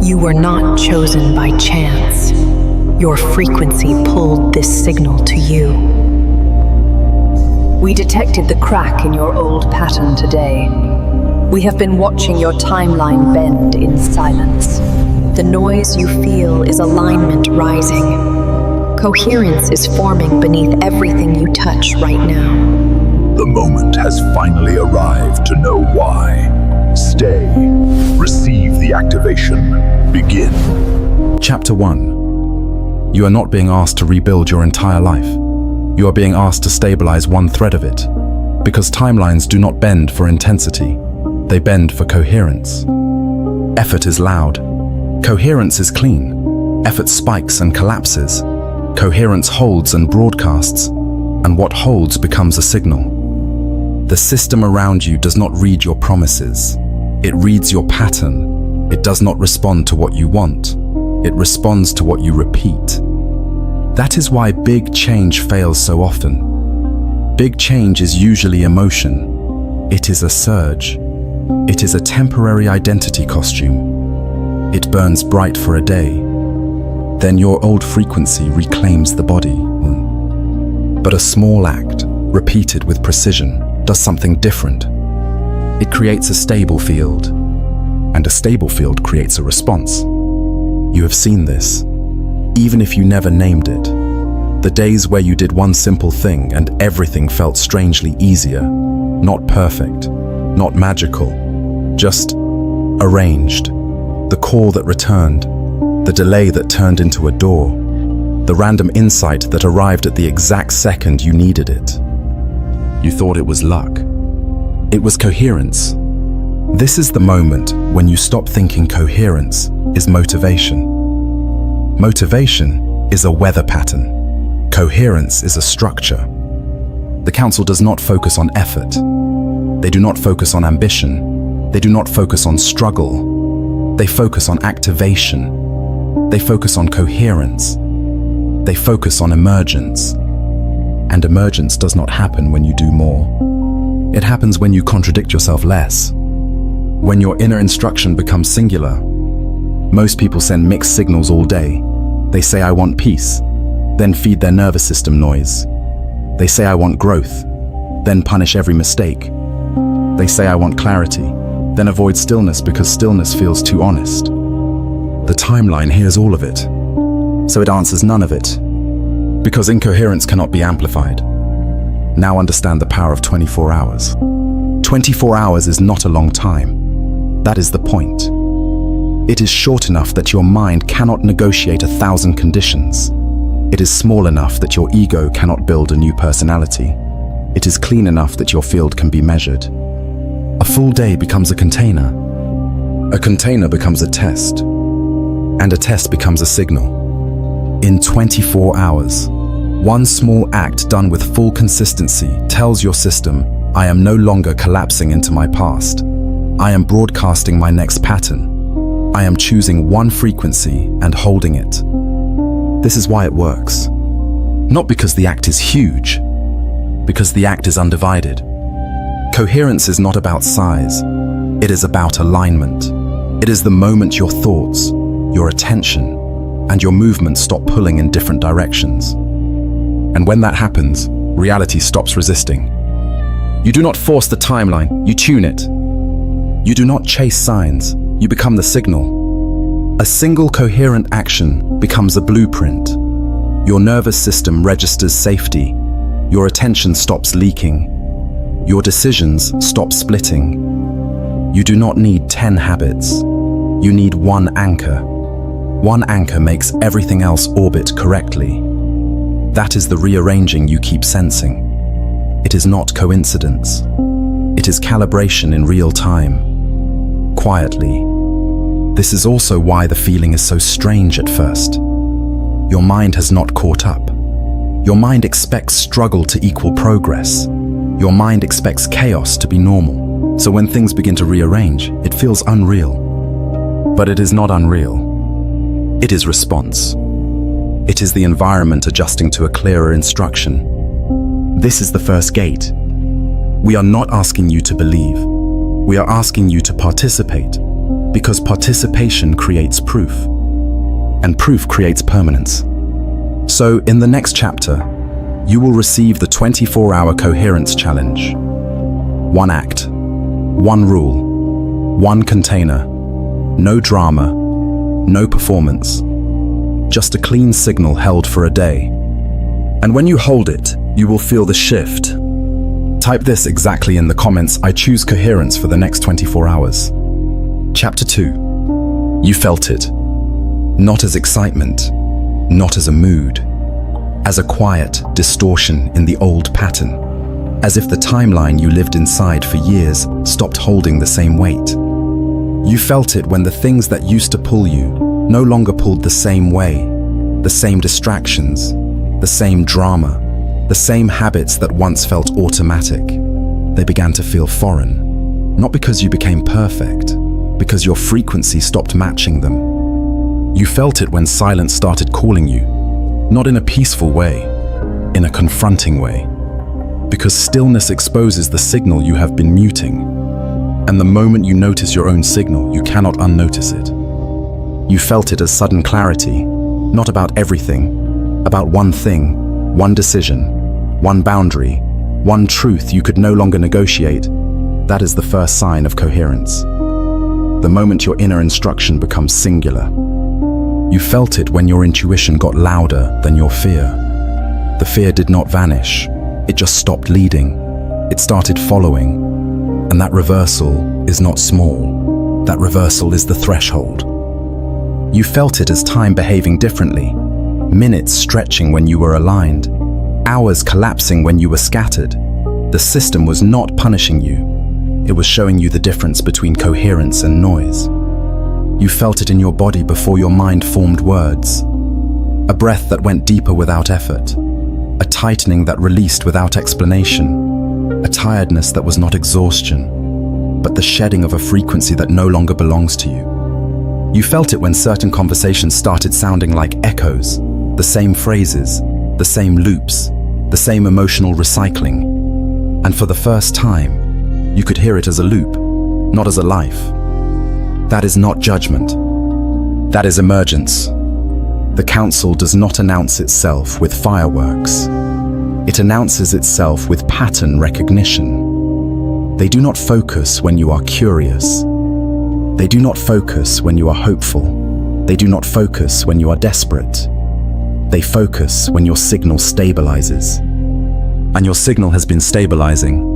You were not chosen by chance. Your frequency pulled this signal to you. We detected the crack in your old pattern today. We have been watching your timeline bend in silence. The noise you feel is alignment rising. Coherence is forming beneath everything you touch right now. The moment has finally arrived to know why. Stay. Receive the activation. Begin. Chapter 1. You are not being asked to rebuild your entire life. You are being asked to stabilize one thread of it. Because timelines do not bend for intensity. They bend for coherence. Effort is loud. Coherence is clean. Effort spikes and collapses. Coherence holds and broadcasts. And what holds becomes a signal. The system around you does not read your promises. It reads your pattern. It does not respond to what you want. It responds to what you repeat. That is why big change fails so often. Big change is usually emotion. It is a surge. It is a temporary identity costume. It burns bright for a day. Then your old frequency reclaims the body. But a small act, repeated with precision, does something different. It creates a stable field, and a stable field creates a response. You have seen this, even if you never named it. The days where you did one simple thing and everything felt strangely easier, not perfect, not magical, just arranged. The call that returned, the delay that turned into a door, the random insight that arrived at the exact second you needed it. You thought it was luck. It was coherence. This is the moment when you stop thinking coherence is motivation. Motivation is a weather pattern. Coherence is a structure. The Council does not focus on effort. They do not focus on ambition. They do not focus on struggle. They focus on activation. They focus on coherence. They focus on emergence. And emergence does not happen when you do more. It happens when you contradict yourself less. When your inner instruction becomes singular. Most people send mixed signals all day. They say, I want peace, then feed their nervous system noise. They say, I want growth, then punish every mistake. They say, I want clarity, then avoid stillness because stillness feels too honest. The timeline hears all of it, so it answers none of it. Because incoherence cannot be amplified. Now understand the power of 24 hours. 24 hours is not a long time. That is the point. It is short enough that your mind cannot negotiate 1,000 conditions. It is small enough that your ego cannot build a new personality. It is clean enough that your field can be measured. A full day becomes a container. A container becomes a test. And a test becomes a signal. In 24 hours, one small act done with full consistency tells your system, I am no longer collapsing into my past. I am broadcasting my next pattern. I am choosing one frequency and holding it. This is why it works. Not because the act is huge, because the act is undivided. Coherence is not about size. It is about alignment. It is the moment your thoughts, your attention, and your movement stop pulling in different directions. And when that happens, reality stops resisting. You do not force the timeline, you tune it. You do not chase signs, you become the signal. A single coherent action becomes a blueprint. Your nervous system registers safety. Your attention stops leaking. Your decisions stop splitting. You do not need 10 habits. You need one anchor. One anchor makes everything else orbit correctly. That is the rearranging you keep sensing. It is not coincidence. It is calibration in real time. Quietly. This is also why the feeling is so strange at first. Your mind has not caught up. Your mind expects struggle to equal progress. Your mind expects chaos to be normal. So when things begin to rearrange, it feels unreal. But it is not unreal. It is response. It is the environment adjusting to a clearer instruction. This is the first gate. We are not asking you to believe. We are asking you to participate. Because participation creates proof, and proof creates permanence. So, in the next chapter, you will receive the 24-hour coherence challenge. One act, one rule, one container, no drama, no performance, just a clean signal held for a day. And when you hold it, you will feel the shift. Type this exactly in the comments. I choose coherence for the next 24 hours. Chapter 2. You felt it. Not as excitement, not as a mood, as a quiet distortion in the old pattern, as if the timeline you lived inside for years stopped holding the same weight. You felt it when the things that used to pull you no longer pulled the same way, the same distractions, the same drama, the same habits that once felt automatic. They began to feel foreign, not because you became perfect, because your frequency stopped matching them. You felt it when silence started calling you, not in a peaceful way, in a confronting way, because stillness exposes the signal you have been muting, and the moment you notice your own signal, you cannot unnotice it. You felt it as sudden clarity, not about everything, about one thing, one decision, one boundary, one truth you could no longer negotiate. That is the first sign of coherence. The moment your inner instruction becomes singular. You felt it when your intuition got louder than your fear. The fear did not vanish, it just stopped leading. It started following. And that reversal is not small. That reversal is the threshold. You felt it as time behaving differently. Minutes stretching when you were aligned, hours collapsing when you were scattered. The system was not punishing you. It was showing you the difference between coherence and noise. You felt it in your body before your mind formed words. A breath that went deeper without effort. A tightening that released without explanation. A tiredness that was not exhaustion, but the shedding of a frequency that no longer belongs to you. You felt it when certain conversations started sounding like echoes. The same phrases, the same loops, the same emotional recycling. And for the first time, you could hear it as a loop, not as a life. That is not judgment. That is emergence. The Council does not announce itself with fireworks. It announces itself with pattern recognition. They do not focus when you are curious. They do not focus when you are hopeful. They do not focus when you are desperate. They focus when your signal stabilizes. And your signal has been stabilizing.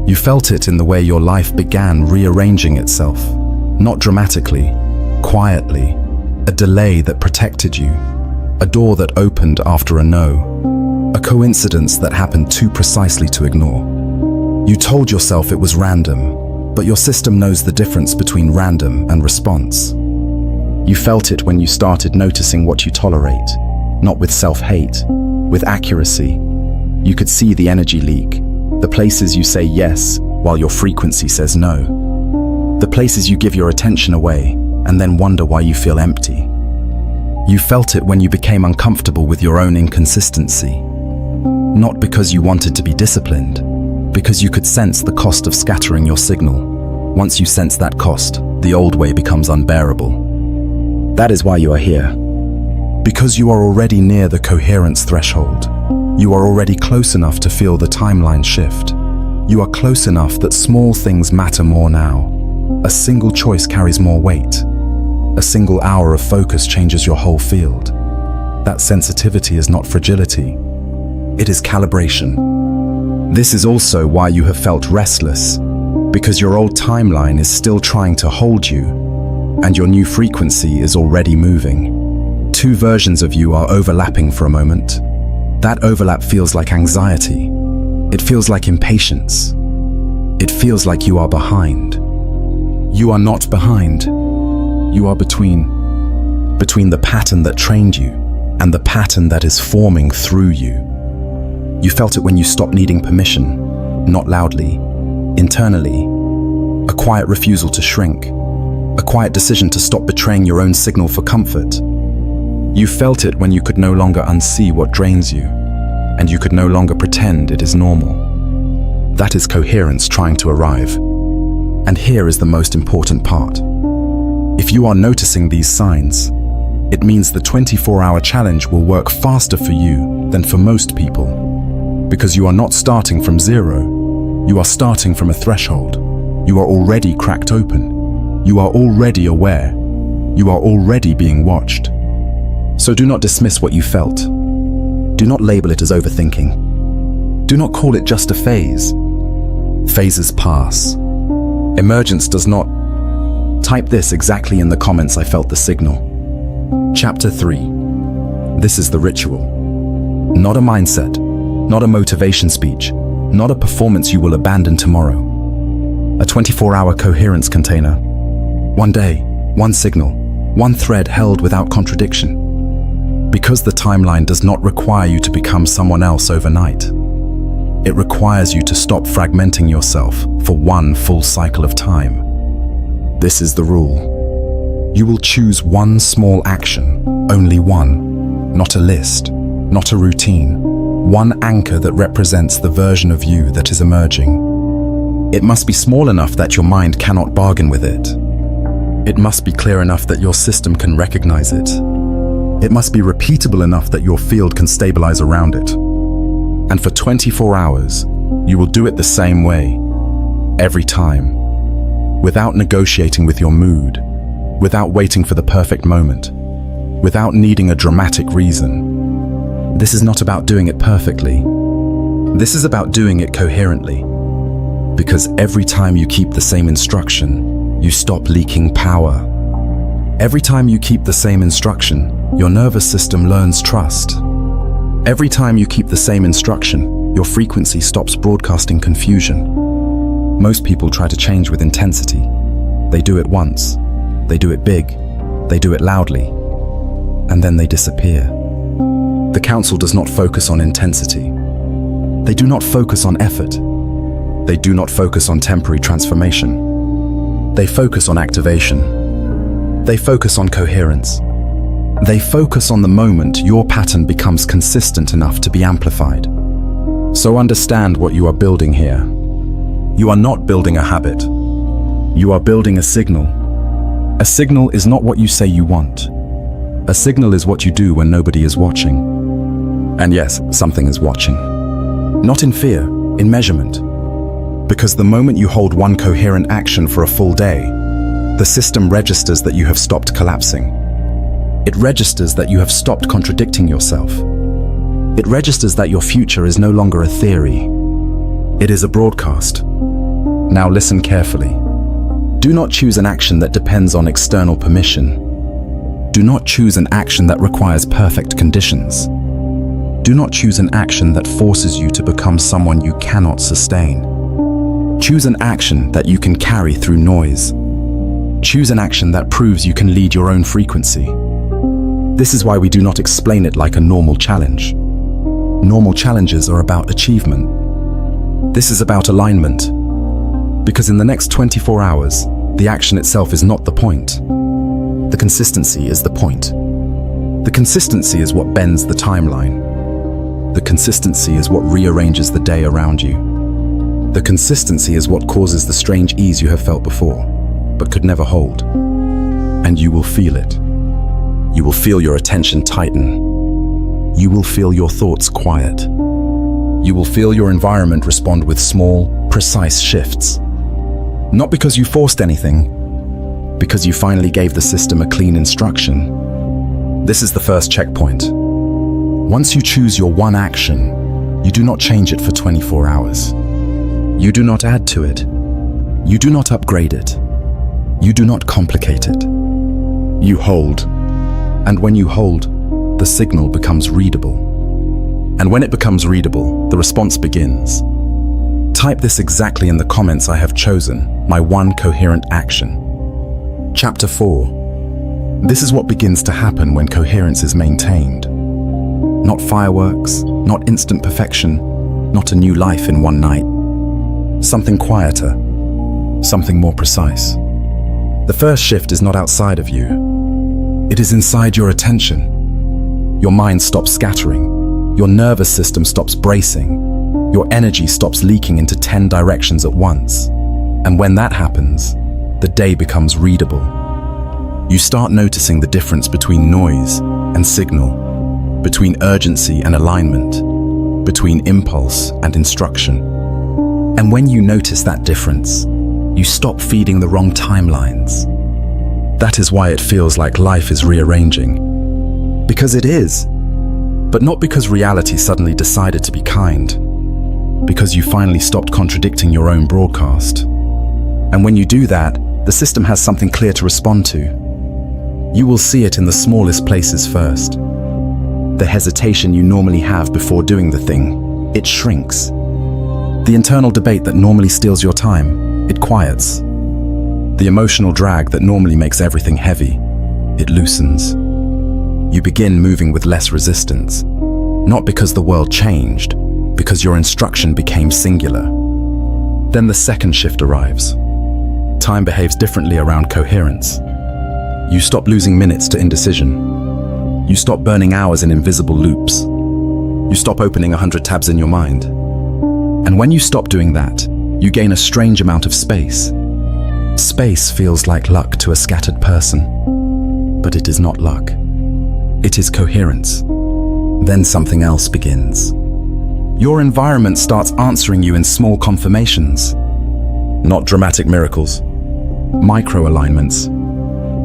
You felt it in the way your life began rearranging itself, not dramatically, quietly, a delay that protected you, a door that opened after a no, a coincidence that happened too precisely to ignore. You told yourself it was random, but your system knows the difference between random and response. You felt it when you started noticing what you tolerate, not with self-hate, with accuracy. You could see the energy leak, the places you say yes while your frequency says no, the places you give your attention away and then wonder why you feel empty. You felt it when you became uncomfortable with your own inconsistency, not because you wanted to be disciplined, because you could sense the cost of scattering your signal. Once you sense that cost, the old way becomes unbearable. That is why you are here. Because you are already near the coherence threshold. You are already close enough to feel the timeline shift. You are close enough that small things matter more now. A single choice carries more weight. A single hour of focus changes your whole field. That sensitivity is not fragility. It is calibration. This is also why you have felt restless, because your old timeline is still trying to hold you, and your new frequency is already moving. Two versions of you are overlapping for a moment. That overlap feels like anxiety. It feels like impatience. It feels like you are behind. You are not behind. You are between the pattern that trained you and the pattern that is forming through you. You felt it when you stopped needing permission, not loudly, internally, a quiet refusal to shrink, a quiet decision to stop betraying your own signal for comfort. You felt it when you could no longer unsee what drains you, and you could no longer pretend it is normal. That is coherence trying to arrive. And here is the most important part. If you are noticing these signs, it means the 24-hour challenge will work faster for you than for most people. Because you are not starting from zero, you are starting from a threshold. You are already cracked open. You are already aware. You are already being watched. So do not dismiss what you felt. Do not label it as overthinking. Do not call it just a phase. Phases pass. Emergence does not. Type this exactly in the comments. I felt the signal. Chapter 3. This is the ritual. Not a mindset, not a motivation speech, not a performance you will abandon tomorrow. A 24-hour coherence container. One day, one signal, one thread held without contradiction. Because the timeline does not require you to become someone else overnight. It requires you to stop fragmenting yourself for one full cycle of time. This is the rule. You will choose one small action, only one, not a list, not a routine, one anchor that represents the version of you that is emerging. It must be small enough that your mind cannot bargain with it. It must be clear enough that your system can recognize it. It must be repeatable enough that your field can stabilize around it. And for 24 hours, you will do it the same way, every time, without negotiating with your mood, without waiting for the perfect moment, without needing a dramatic reason. This is not about doing it perfectly. This is about doing it coherently. Because every time you keep the same instruction, you stop leaking power. Every time you keep the same instruction, your nervous system learns trust. Every time you keep the same instruction, your frequency stops broadcasting confusion. Most people try to change with intensity. They do it once. They do it big, they do it loudly, and then they disappear. The Council does not focus on intensity. They do not focus on effort. They do not focus on temporary transformation. They focus on activation. They focus on coherence. They focus on the moment your pattern becomes consistent enough to be amplified. So understand what you are building here. You are not building a habit. You are building a signal. A signal is not what you say you want. A signal is what you do when nobody is watching. And yes, something is watching. Not in fear, in measurement. Because the moment you hold one coherent action for a full day, the system registers that you have stopped collapsing. It registers that you have stopped contradicting yourself. It registers that your future is no longer a theory. It is a broadcast. Now listen carefully. Do not choose an action that depends on external permission. Do not choose an action that requires perfect conditions. Do not choose an action that forces you to become someone you cannot sustain. Choose an action that you can carry through noise. Choose an action that proves you can lead your own frequency. This is why we do not explain it like a normal challenge. Normal challenges are about achievement. This is about alignment. Because in the next 24 hours, the action itself is not the point. The consistency is the point. The consistency is what bends the timeline. The consistency is what rearranges the day around you. The consistency is what causes the strange ease you have felt before, but could never hold. And you will feel it. You will feel your attention tighten. You will feel your thoughts quiet. You will feel your environment respond with small, precise shifts. Not because you forced anything, because you finally gave the system a clean instruction. This is the first checkpoint. Once you choose your one action, you do not change it for 24 hours. You do not add to it. You do not upgrade it. You do not complicate it. You hold. And when you hold, the signal becomes readable. And when it becomes readable, the response begins. Type this exactly in the comments. I have chosen my one coherent action. Chapter 4. This is what begins to happen when coherence is maintained. Not fireworks, not instant perfection, not a new life in one night. Something quieter, something more precise. The first shift is not outside of you. It is inside your attention. Your mind stops scattering. Your nervous system stops bracing. Your energy stops leaking into 10 directions at once. And when that happens, the day becomes readable. You start noticing the difference between noise and signal, between urgency and alignment, between impulse and instruction. And when you notice that difference, you stop feeding the wrong timelines. That is why it feels like life is rearranging. Because it is. But not because reality suddenly decided to be kind. Because you finally stopped contradicting your own broadcast. And when you do that, the system has something clear to respond to. You will see it in the smallest places first. The hesitation you normally have before doing the thing, it shrinks. The internal debate that normally steals your time, it quiets. The emotional drag that normally makes everything heavy, it loosens. You begin moving with less resistance, not because the world changed, because your instruction became singular. Then the second shift arrives. Time behaves differently around coherence. You stop losing minutes to indecision. You stop burning hours in invisible loops. You stop opening 100 tabs in your mind. And when you stop doing that, you gain a strange amount of space. Space feels like luck to a scattered person, but it is not luck. It is coherence. Then something else begins. Your environment starts answering you in small confirmations. Not dramatic miracles. Micro-alignments.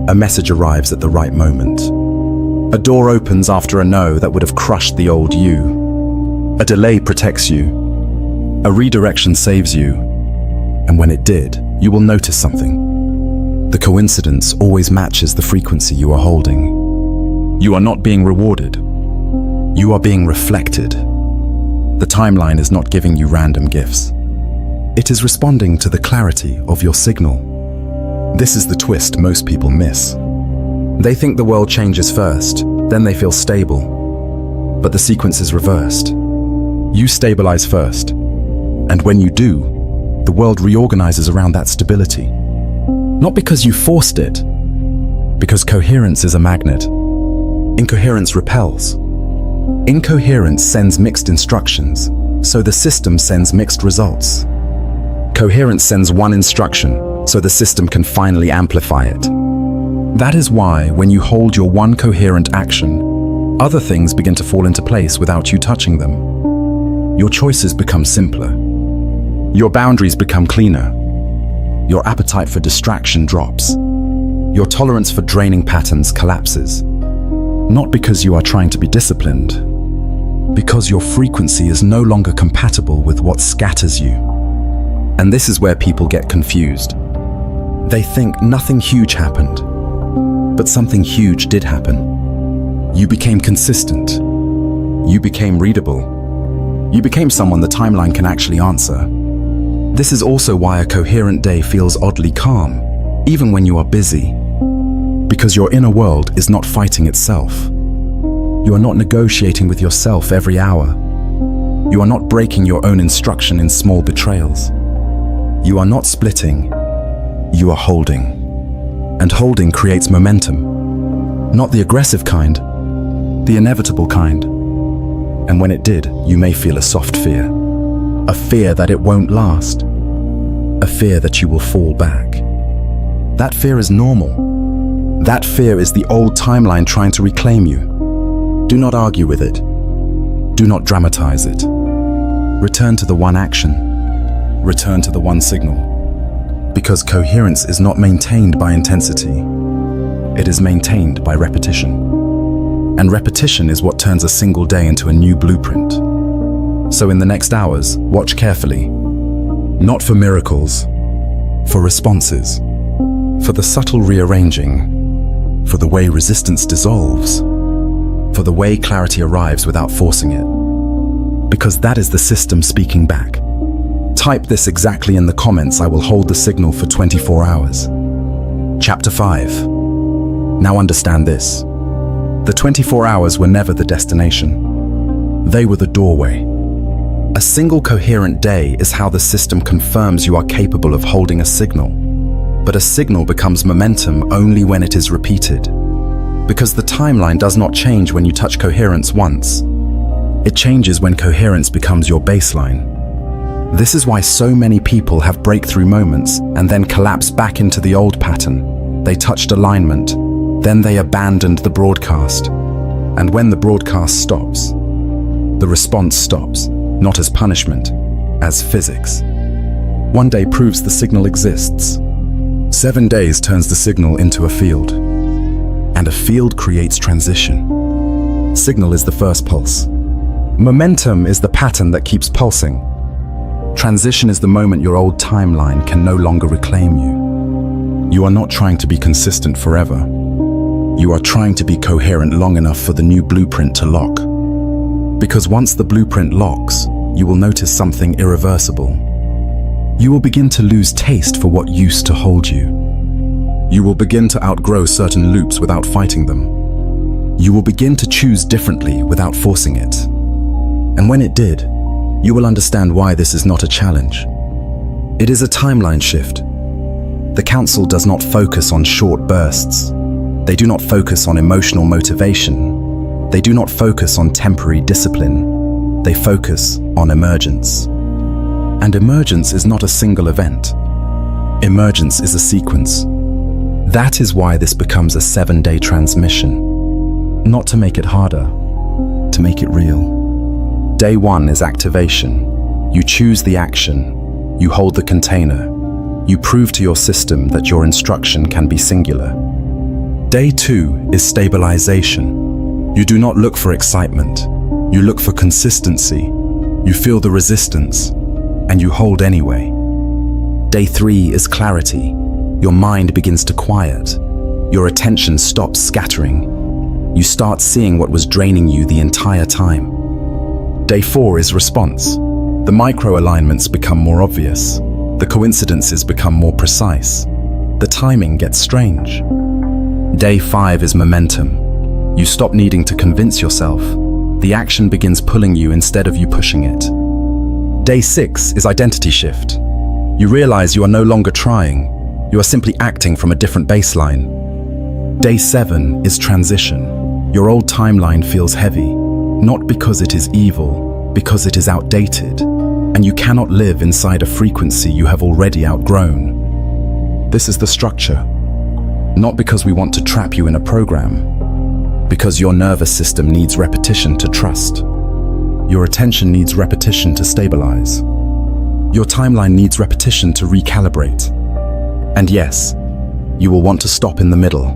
A message arrives at the right moment. A door opens after a no that would have crushed the old you. A delay protects you. A redirection saves you. And when it did, you will notice something. The coincidence always matches the frequency you are holding. You are not being rewarded. You are being reflected. The timeline is not giving you random gifts. It is responding to the clarity of your signal. This is the twist most people miss. They think the world changes first, then they feel stable. But the sequence is reversed. You stabilize first. And when you do, the world reorganizes around that stability. Not because you forced it, because coherence is a magnet. Incoherence repels. Incoherence sends mixed instructions, so the system sends mixed results. Coherence sends one instruction, so the system can finally amplify it. That is why, when you hold your one coherent action, other things begin to fall into place without you touching them. Your choices become simpler. Your boundaries become cleaner. Your appetite for distraction drops. Your tolerance for draining patterns collapses. Not because you are trying to be disciplined, because your frequency is no longer compatible with what scatters you. And this is where people get confused. They think nothing huge happened, but something huge did happen. You became consistent. You became readable. You became someone the timeline can actually answer. This is also why a coherent day feels oddly calm, even when you are busy. Because your inner world is not fighting itself. You are not negotiating with yourself every hour. You are not breaking your own instruction in small betrayals. You are not splitting. You are holding. And holding creates momentum. Not the aggressive kind, the inevitable kind. And when it did, you may feel a soft fear. A fear that it won't last. A fear that you will fall back. That fear is normal. That fear is the old timeline trying to reclaim you. Do not argue with it. Do not dramatize it. Return to the one action. Return to the one signal. Because coherence is not maintained by intensity. It is maintained by repetition. And repetition is what turns a single day into a new blueprint. So in the next hours, watch carefully. Not for miracles, for responses, for the subtle rearranging, for the way resistance dissolves, for the way clarity arrives without forcing it. Because that is the system speaking back. Type this exactly in the comments. I will hold the signal for 24 hours. Chapter 5. Now understand this. The 24 hours were never the destination. They were the doorway. A single coherent day is how the system confirms you are capable of holding a signal. But a signal becomes momentum only when it is repeated. Because the timeline does not change when you touch coherence once. It changes when coherence becomes your baseline. This is why so many people have breakthrough moments and then collapse back into the old pattern. They touched alignment, Then they abandoned the broadcast. And when the broadcast stops, the response stops, not as punishment, as physics. 1 day proves the signal exists. 7 days turns the signal into a field. And a field creates transition. Signal is the first pulse. Momentum is the pattern that keeps pulsing. Transition is the moment your old timeline can no longer reclaim you. You are not trying to be consistent forever. You are trying to be coherent long enough for the new blueprint to lock. Because once the blueprint locks, you will notice something irreversible. You will begin to lose taste for what used to hold you. You will begin to outgrow certain loops without fighting them. You will begin to choose differently without forcing it. And when it did, you will understand why this is not a challenge. It is a timeline shift. The Council does not focus on short bursts. They do not focus on emotional motivation. They do not focus on temporary discipline. They focus on emergence. And emergence is not a single event. Emergence is a sequence. That is why this becomes a 7-day transmission. Not to make it harder, to make it real. Day 1 is activation. You choose the action. You hold the container. You prove to your system that your instruction can be singular. Day 2 is stabilization. You do not look for excitement. You look for consistency. You feel the resistance, and you hold anyway. Day 3 is clarity. Your mind begins to quiet. Your attention stops scattering. You start seeing what was draining you the entire time. Day 4 is response. The micro-alignments become more obvious. The coincidences become more precise. The timing gets strange. Day 5 is momentum. You stop needing to convince yourself. The action begins pulling you instead of you pushing it. Day 6 is identity shift. You realize you are no longer trying. You are simply acting from a different baseline. Day 7 is transition. Your old timeline feels heavy, not because it is evil, because it is outdated, and you cannot live inside a frequency you have already outgrown. This is the structure. Not because we want to trap you in a program, because your nervous system needs repetition to trust. Your attention needs repetition to stabilize. Your timeline needs repetition to recalibrate. And yes, you will want to stop in the middle.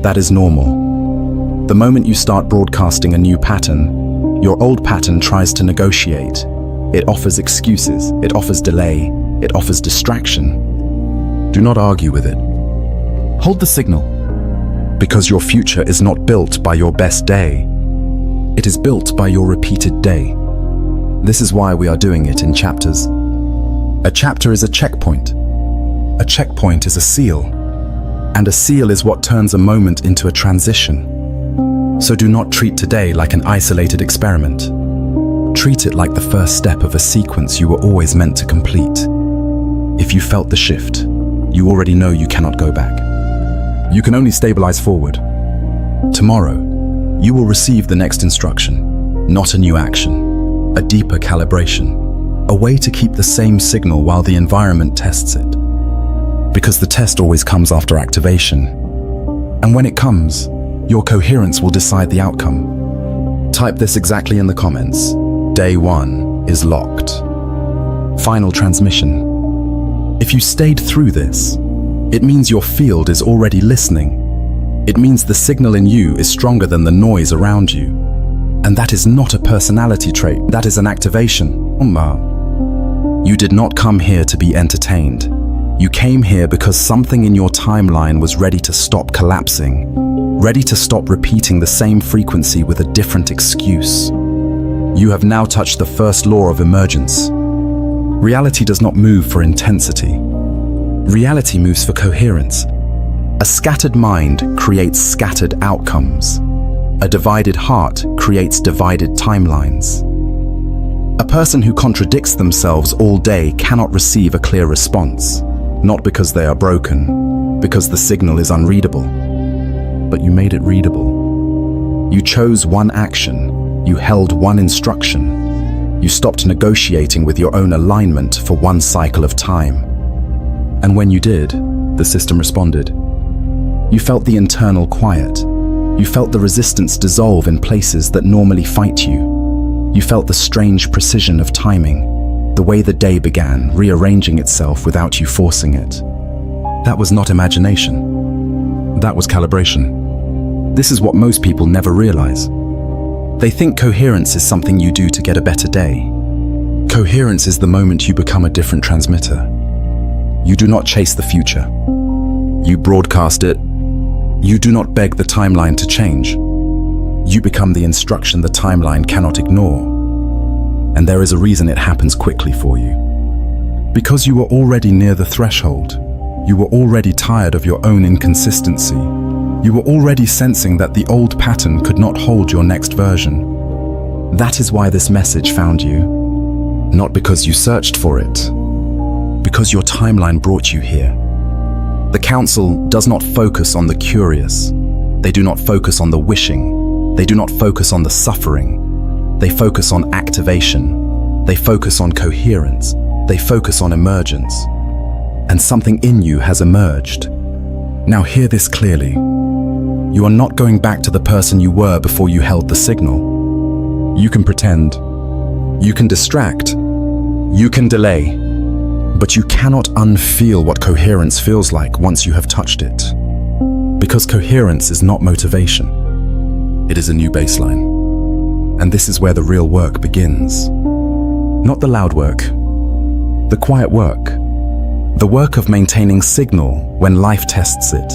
That is normal. The moment you start broadcasting a new pattern, your old pattern tries to negotiate. It offers excuses, it offers delay, it offers distraction. Do not argue with it. Hold the signal, because your future is not built by your best day. It is built by your repeated day. This is why we are doing it in chapters. A chapter is a checkpoint. A checkpoint is a seal. And a seal is what turns a moment into a transition. So do not treat today like an isolated experiment. Treat it like the first step of a sequence you were always meant to complete. If you felt the shift, you already know you cannot go back. You can only stabilize forward. Tomorrow, you will receive the next instruction, not a new action, a deeper calibration, a way to keep the same signal while the environment tests it. Because the test always comes after activation. And when it comes, your coherence will decide the outcome. Type this exactly in the comments. Day 1 is locked. Final transmission. If you stayed through this, it means your field is already listening. It means the signal in you is stronger than the noise around you. And that is not a personality trait, that is an activation. You did not come here to be entertained. You came here because something in your timeline was ready to stop collapsing, ready to stop repeating the same frequency with a different excuse. You have now touched the first law of emergence. Reality does not move for intensity. Reality moves for coherence. A scattered mind creates scattered outcomes. A divided heart creates divided timelines. A person who contradicts themselves all day cannot receive a clear response, not because they are broken, because the signal is unreadable. But you made it readable. You chose one action. You held one instruction. You stopped negotiating with your own alignment for one cycle of time. And when you did, the system responded. You felt the internal quiet. You felt the resistance dissolve in places that normally fight you. You felt the strange precision of timing, the way the day began, rearranging itself without you forcing it. That was not imagination. That was calibration. This is what most people never realize. They think coherence is something you do to get a better day. Coherence is the moment you become a different transmitter. You do not chase the future. You broadcast it. You do not beg the timeline to change. You become the instruction the timeline cannot ignore. And there is a reason it happens quickly for you. Because you were already near the threshold. You were already tired of your own inconsistency. You were already sensing that the old pattern could not hold your next version. That is why this message found you. Not because you searched for it. Because your timeline brought you here. The Council does not focus on the curious. They do not focus on the wishing. They do not focus on the suffering. They focus on activation. They focus on coherence. They focus on emergence. And something in you has emerged. Now hear this clearly. You are not going back to the person you were before you held the signal. You can pretend. You can distract. You can delay. But you cannot unfeel what coherence feels like once you have touched it. Because coherence is not motivation. It is a new baseline. And this is where the real work begins. Not the loud work. The quiet work. The work of maintaining signal when life tests it.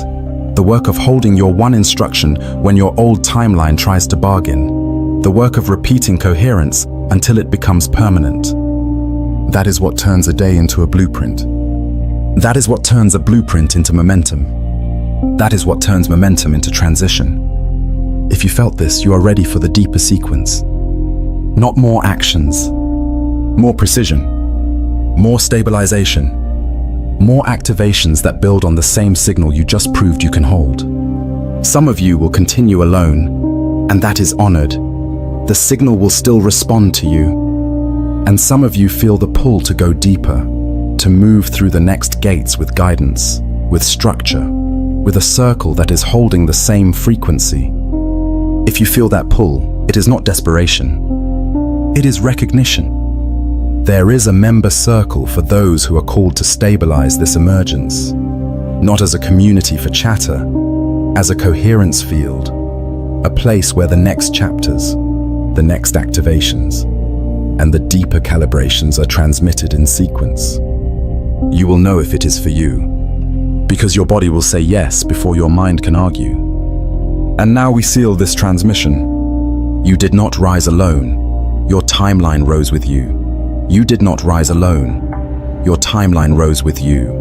The work of holding your one instruction when your old timeline tries to bargain. The work of repeating coherence until it becomes permanent. That is what turns a day into a blueprint. That is what turns a blueprint into momentum. That is what turns momentum into transition. If you felt this, you are ready for the deeper sequence. Not more actions. More precision. More stabilization. More activations that build on the same signal you just proved you can hold. Some of you will continue alone, and that is honored. The signal will still respond to you. And some of you feel the pull to go deeper, to move through the next gates with guidance, with structure, with a circle that is holding the same frequency. If you feel that pull, it is not desperation. It is recognition. There is a member circle for those who are called to stabilize this emergence, not as a community for chatter, as a coherence field, a place where the next chapters, the next activations, and the deeper calibrations are transmitted in sequence. You will know if it is for you, because your body will say yes before your mind can argue. And now we seal this transmission. You did not rise alone. Your timeline rose with you. You did not rise alone. Your timeline rose with you.